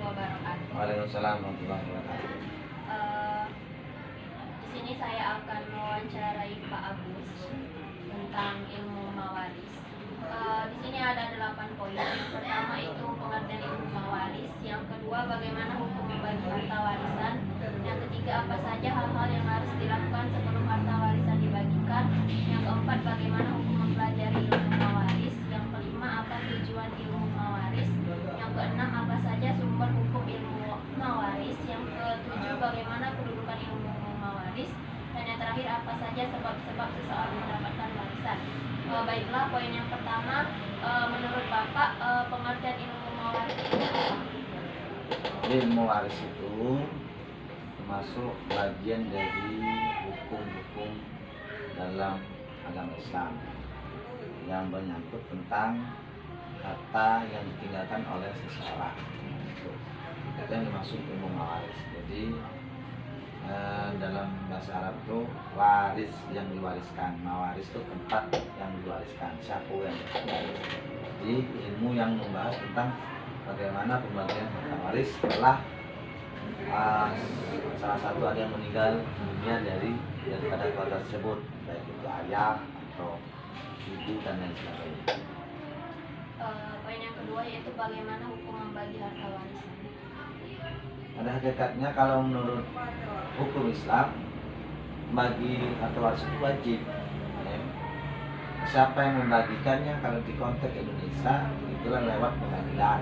wabarakatuh. Waalaikumsalam warahmatullahi wabarakatuh. Eh, di sini saya akan mewawancarai Pak Agus tentang ilmu mawaris. Di sini ada 8 poin. Yang pertama itu pengertian ilmu mawaris. Yang kedua, bagaimana hukum membagi harta warisan. Yang ketiga, apa saja hal-hal yang harus dilakukan sebelum harta warisan dibagikan. Yang keempat, bagaimana hukum mempelajari ilmu mawaris. Yang kelima, apa tujuan ilmu mawaris. Yang keenam, apa saja sumber hukum ilmu mawaris. Yang ketujuh, bagaimana kedudukan ilmu mawaris. Dan yang terakhir, apa saja sebab-sebab seseorang mendapatkan warisan. Baiklah, poin yang pertama, menurut Bapak, pengertian ilmu mawaris itu apa? Ilmu waris itu termasuk bagian dari hukum-hukum dalam agama Islam yang menyangkut tentang harta yang ditinggalkan oleh seseorang. Itu yang dimaksud ilmu mawaris. Jadi dalam bahasa Arab itu waris yang diwariskan, mawaris itu tempat yang diwariskan, siapa yang diwaris. Jadi ilmu yang membahas tentang bagaimana pembagian harta waris setelah salah satu ada yang meninggal dunia daripada keluarga tersebut, baik itu ayah atau ibu dan lain sebagainya. Poin yang kedua yaitu bagaimana hukum membagi harta warisan. Pada hakikatnya kalau menurut hukum Islam bagi harta waris itu wajib. Siapa yang membagikannya kalau di konteks Indonesia itulah lewat pengadilan.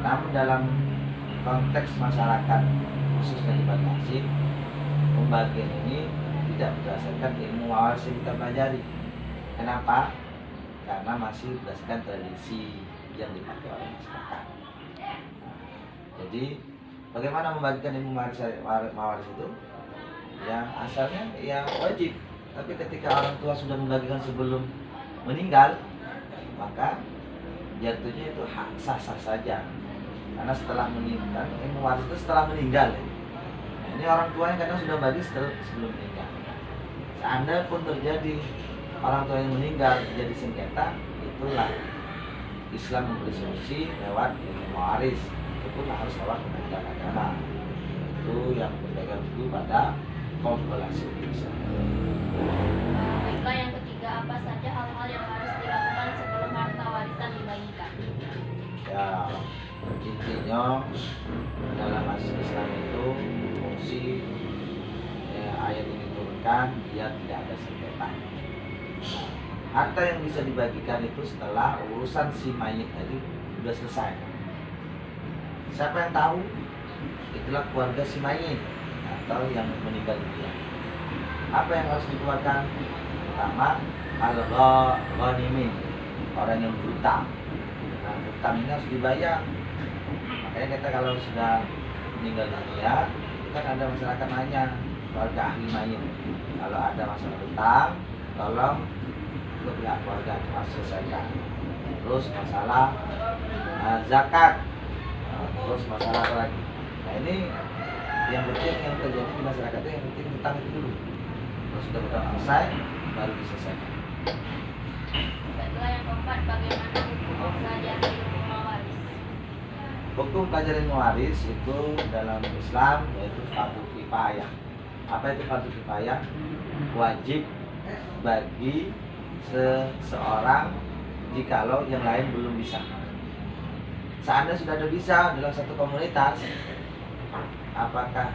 Namun dalam konteks masyarakat khususnya di Banda Aceh, pembagian ini tidak berdasarkan ilmu waris yang kita pelajari. Kenapa? Karena masih berdasarkan tradisi yang dipakai oleh masyarakat. Jadi bagaimana membagikan ilmu mawaris itu? Ya asalnya ya wajib. Tapi ketika orang tua sudah membagikan sebelum meninggal, maka jatuhnya itu hak sah-sah saja. Karena setelah meninggal, ilmu waris itu setelah meninggal. Nah, ini orang tuanya kadang sudah bagi sebelum meninggal. Seandainya pun terjadi orang tua yang meninggal jadi sengketa, itulah Islam memberi solusi lewat ilmu waris. Itu pun harus lewat pengadilan agama. Itu yang berpegang teguh pada kompilasi Islam. Baiklah, yang ketiga, apa saja hal-hal yang harus dilakukan sebelum harta warisan dibagikan? Ya, intinya dalam Islam itu fungsi ayat ini diturunkan biar tidak ada sengketa. Harta yang bisa dibagikan itu setelah urusan si mayit tadi sudah selesai. Siapa yang tahu? Itulah keluarga si mayit atau yang meninggal dunia. Apa yang harus dikeluarkan? Pertama, al-ghanimin, orang yang berhutang. Nah, hutang ini harus dibayar. Makanya kita kalau sudah meninggal dunia, itu kan ada masyarakat nanya keluarga ahli mayit. Kalau ada masalah hutang, tolong ke pihak keluarga harus selesaikan. Terus masalah zakat, terus masalah apa lagi? Nah ini yang penting yang terjadi di masyarakat itu yang penting hutang itu dulu. Terus sudah hutang selesai, baru diselesaikan. Baiklah, yang keempat, bagaimana hukum mempelajari ilmu mawaris? Hukum pelajaran mawaris itu dalam Islam yaitu fardu kifayah. Apa itu fardu kifayah? Wajib bagi seseorang jikalau yang lain belum bisa. Seandainya sudah ada bisa dalam satu komunitas, apakah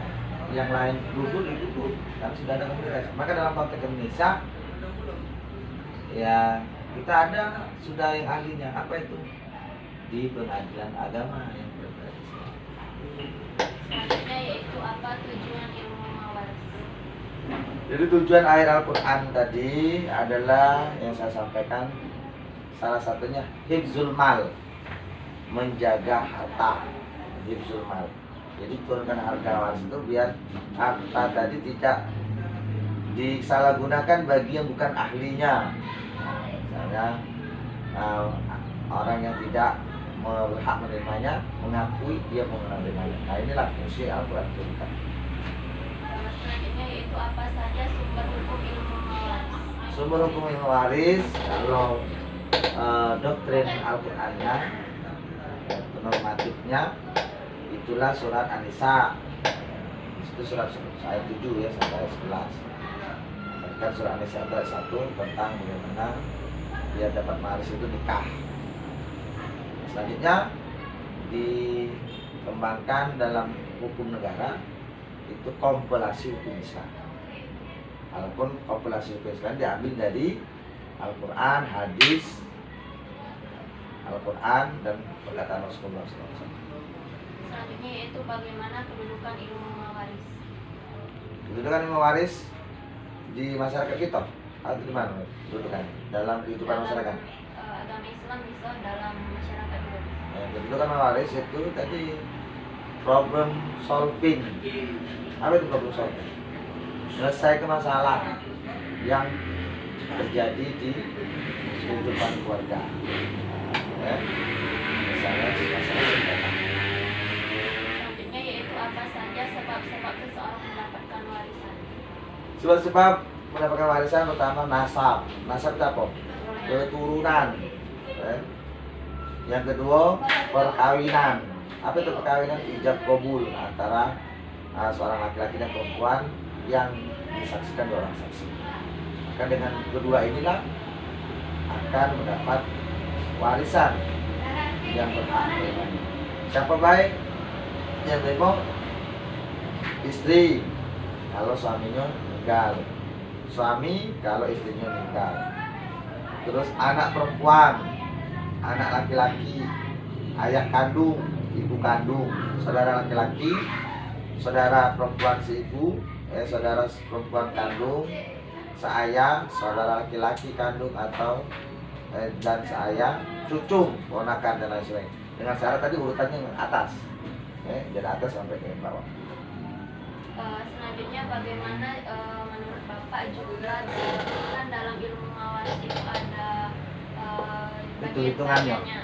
yang lain gugur gugur karena sudah ada komunitas. Maka dalam konteks Indonesia ya kita ada sudah yang ahlinya. Apa itu? Di pengadilan agama yang bertradisi. Selanjutnya yaitu apa tujuan ilmu mawaris? Jadi tujuan akhir Al-Quran tadi adalah yang saya sampaikan, salah satunya hifzul mal, menjaga harta. Hifzul mal, jadi turunkan harta waris itu biar harta tadi tidak disalahgunakan bagi yang bukan ahlinya. Nah, misalnya orang yang tidak berhak menerimanya mengakui dia mau menerimanya. Nah inilah fungsi Al-Quran turunkan. Selanjutnya yaitu apa saja sumber hukum ilmu mawaris? Sumber hukum ilmu waris, kalau doktrin Al-Qurannya, normatifnya selanjutnya itulah surat An-Nisa. Itu surat ayat 7 ya sampai ayat 11. Kan surat An-Nisa ayat 1 tentang bagaimana dia dapat waris itu nikah. Selanjutnya dikembangkan dalam hukum negara itu kompilasi hukum Islam. Walaupun kompilasi hukum Islam diambil dari Al-Quran, hadis, Al-Quran dan perkataan Rasulullah SAW. Selanjutnya yaitu bagaimana kedudukan ilmu mawaris. Kedudukan ilmu waris di masyarakat kita atau di mana kedudukan dalam kehidupan masyarakat? Agama Islam bisa, dalam masyarakat juga bisa. Kedudukan waris itu tadi problem solving. Apa itu problem solving? Selesai masalah yang terjadi di kehidupan keluarga. Misalnya masalah sengketa. Selanjutnya yaitu apa saja sebab-sebab seseorang mendapatkan warisan. Sebab-sebab mendapatkan warisan pertama nasab. Nasab itu apa? Keturunan. Yang kedua perkawinan. Apa itu perkawinan? Ijab kabul antara seorang laki-laki dan perempuan yang disaksikan dua orang saksi. Maka dengan kedua inilah akan mendapat warisan yang berhak dengannya. Siapa baik? Yang demo istri kalau suaminya meninggal, suami kalau istrinya meninggal. Terus anak perempuan, anak laki-laki, ayah kandung, ibu kandung, saudara laki-laki, saudara perempuan si ibu, saudara perempuan kandung, seayah, saudara laki-laki kandung atau dan seayah, cucu, ponakan dan lain sebagainya. Dengan syarat tadi urutannya yang atas, dari atas sampai ke bawah. Selanjutnya bagaimana menurut Bapak juga kan dalam ilmu mawaris itu ada Hitung-hitungannya. Ya.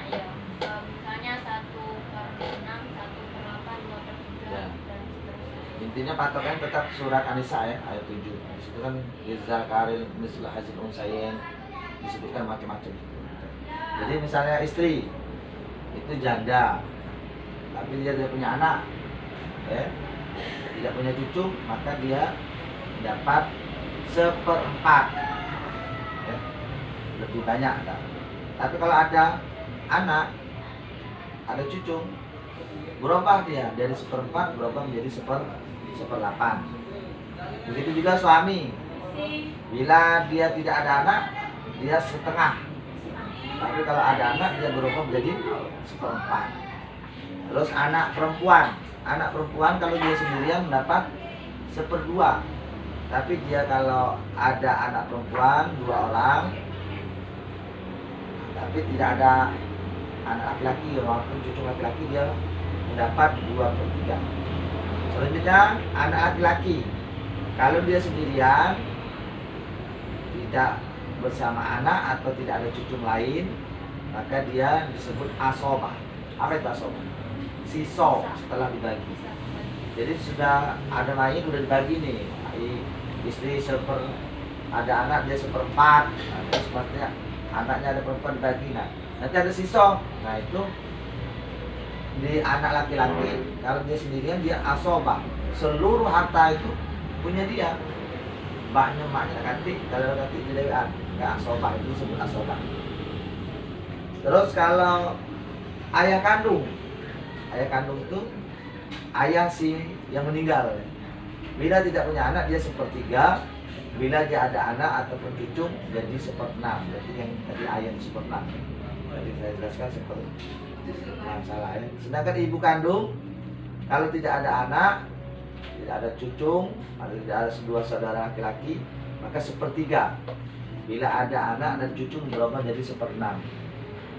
Misalnya 1/6, 1/8, 2/3 Ya. dan seterusnya. Intinya patokan tetap surat An-Nisa ya, ayat 7. Di situ kan Rizal Karil Mislah Hazil Unsayen disebutkan macam-macam. Jadi misalnya istri itu janda, tapi dia tidak punya anak, tidak punya cucu, maka dia dapat 1/4, lebih banyak. Tapi kalau ada anak, ada cucu, berubah dia dari 1/4 berubah menjadi 1/8. Begitu juga suami, bila dia tidak ada anak, dia 1/2. Tapi kalau ada anak, dia berubah menjadi 1/4. Terus anak perempuan kalau dia sendirian mendapat 1/2. Tapi dia kalau ada anak perempuan 2 orang, tapi tidak ada anak laki-laki walaupun cucu laki-laki, dia mendapat 2/3. Selanjutnya anak laki-laki, kalau dia sendirian tidak bersama anak atau tidak ada cucu lain, maka dia disebut asobah. Apa itu asobah? Siso setelah dibagi. Jadi sudah ada lain, sudah dibagi nih, istri ada anak dia 1/4, atau sepertinya anaknya ada perempuan dibagi. Nah, nanti ada siso. Nah itu di anak laki-laki, kalau dia sendirian dia asobah, seluruh harta itu punya dia. Mbaknya ganti, kalau ganti dewean, nggak asobah, itu disebut asobah. Terus kalau ayah kandung itu ayah si yang meninggal. Bila tidak punya anak dia 1/3, bila dia ada anak ataupun cucu jadi 1/6. Berarti yang tadi ayah 1/6. Jadi saya jelaskan seperti salah ya. Sedangkan ibu kandung kalau tidak ada anak, tidak ada cucu, tidak ada 2 saudara laki-laki, maka 1/3. Bila ada anak dan cucu berubah jadi 1/6.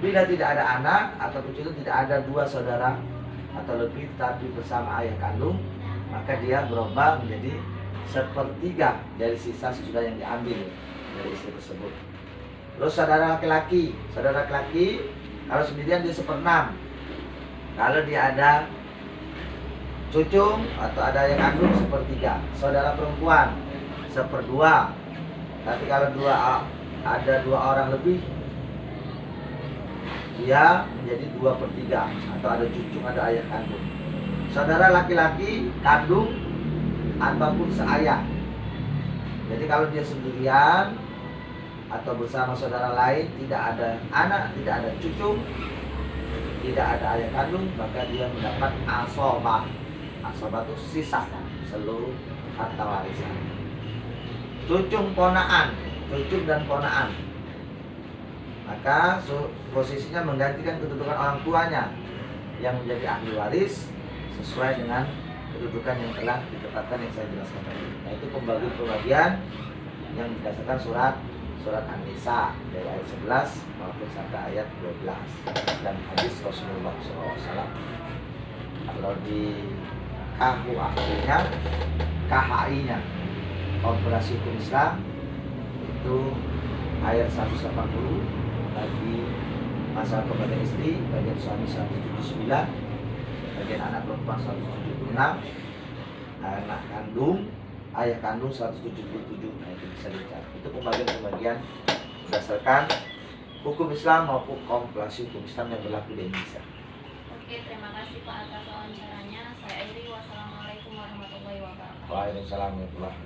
Bila tidak ada anak atau cucu, tidak ada 2 saudara atau lebih tapi bersama ayah kandung, maka dia berubah menjadi 1/3 dari sisa sesudah yang diambil dari istri tersebut. Terus saudara laki-laki kalau sendirian dia 1/6. Kalau dia ada cucu atau ada yang kandung 1/3. Saudara perempuan 1/2. Tapi kalau ada 2 orang lebih, dia menjadi 2/3 atau ada cucu, ada ayah kandung. Saudara laki-laki kandung ataupun seayah. Jadi kalau dia sendirian atau bersama saudara lain, tidak ada anak, tidak ada cucu, tidak ada ayah kandung, maka dia mendapat asobah. Asobah itu sisa seluruh harta warisan. Cucung ponaan, cucung dan ponaan, maka posisinya menggantikan kedudukan orang tuanya yang menjadi ahli waris sesuai dengan kedudukan yang telah ditetapkan yang saya jelaskan tadi. Nah, itu pembagian yang berdasarkan surat An-Nisa dari ayat 11 maupun sampai ayat 12 dan hadis Rasulullah SAW. Kalau di KUHP-nya, KHI-nya, Komparasi Hukum Islam, itu ayat 180 bagi masalah kepada istri, bagian suami 179, bagian anak perempuan 176, anak kandung, ayah kandung 177. Nah, itu bisa dicari. Itu pembagian berdasarkan hukum Islam maupun komparasi hukum Islam yang berlaku di Indonesia. Oke, terima kasih Pak atas wawancaranya. Saya akhiri. Wassalamualaikum warahmatullahi wabarakatuh. Waalaikumsalam warahmatullahi wabarakatuh.